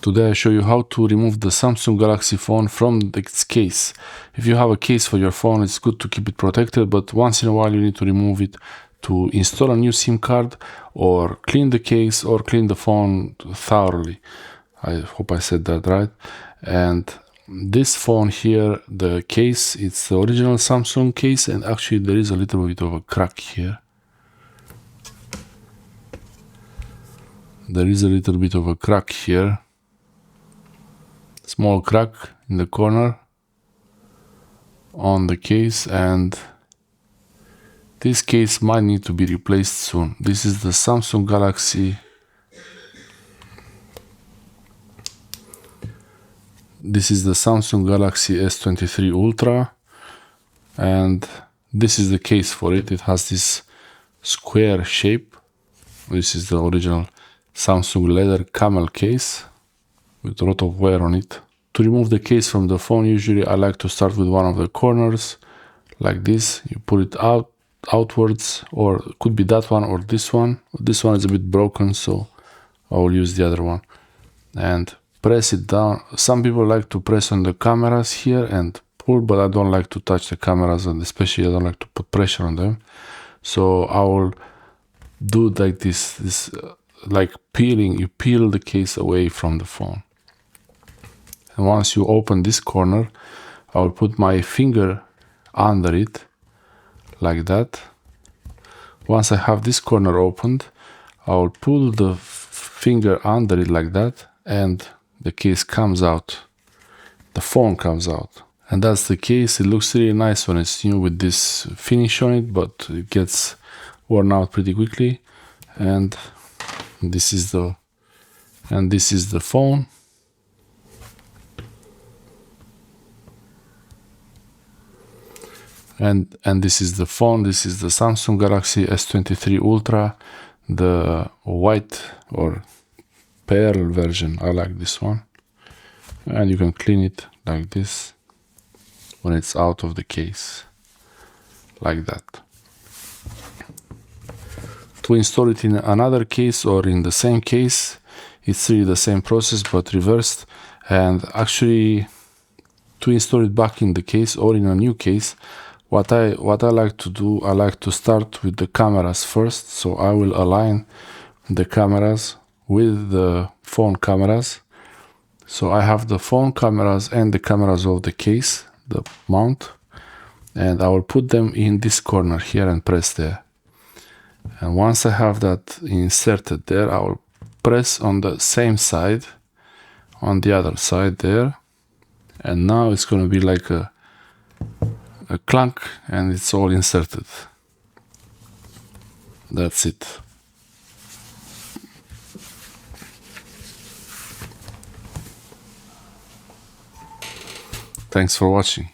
Today I show you how to remove the Samsung Galaxy phone from its case. If you have a case for your phone, it's good to keep it protected, but once in a while you need to remove it to install a new SIM card or clean the case or clean the phone thoroughly. I hope I said that right. And this phone here, the case, it's the original Samsung case, and actually there is a little bit of a crack here. There is a little bit of a crack here. Small crack in the corner on the case, and this case might need to be replaced soon. This is the Samsung Galaxy. This is the Samsung Galaxy S23 Ultra, and this is the case for it. It has this square shape. This is the original Samsung leather camel case with a lot of wear on it. To remove the case from the phone, usually I like to start with one of the corners, like this. You pull it outwards, or it could be that one or this one. This one is a bit broken, so I will use the other one. And press it down. Some people like to press on the cameras here and pull, but I don't like to touch the cameras, and especially I don't like to put pressure on them. So I will do like this like peeling. You peel the case away from the phone. And once you open this corner, I will put my finger under it, like that. Once I have this corner opened, I will pull the finger under it like that, and the case comes out. The phone comes out. And that's the case. It looks really nice when it's new with this finish on it, but it gets worn out pretty quickly. And this is the phone. And this is the phone. This is the Samsung Galaxy S23 Ultra, the white or pearl version. I like this one. And you can clean it like this when it's out of the case, like that. To install it in another case or in the same case, it's really the same process but reversed. And actually, to install it back in the case or in a new case, what I like to do, I like to start with the cameras first. So I will align the cameras with the phone cameras. So I have the phone cameras and the cameras of the case, the mount, and I will put them in this corner here and press there. And once I have that inserted there, I will press on the same side, on the other side there. And now it's going to be like a clunk, and it's all inserted. That's it. Thanks for watching.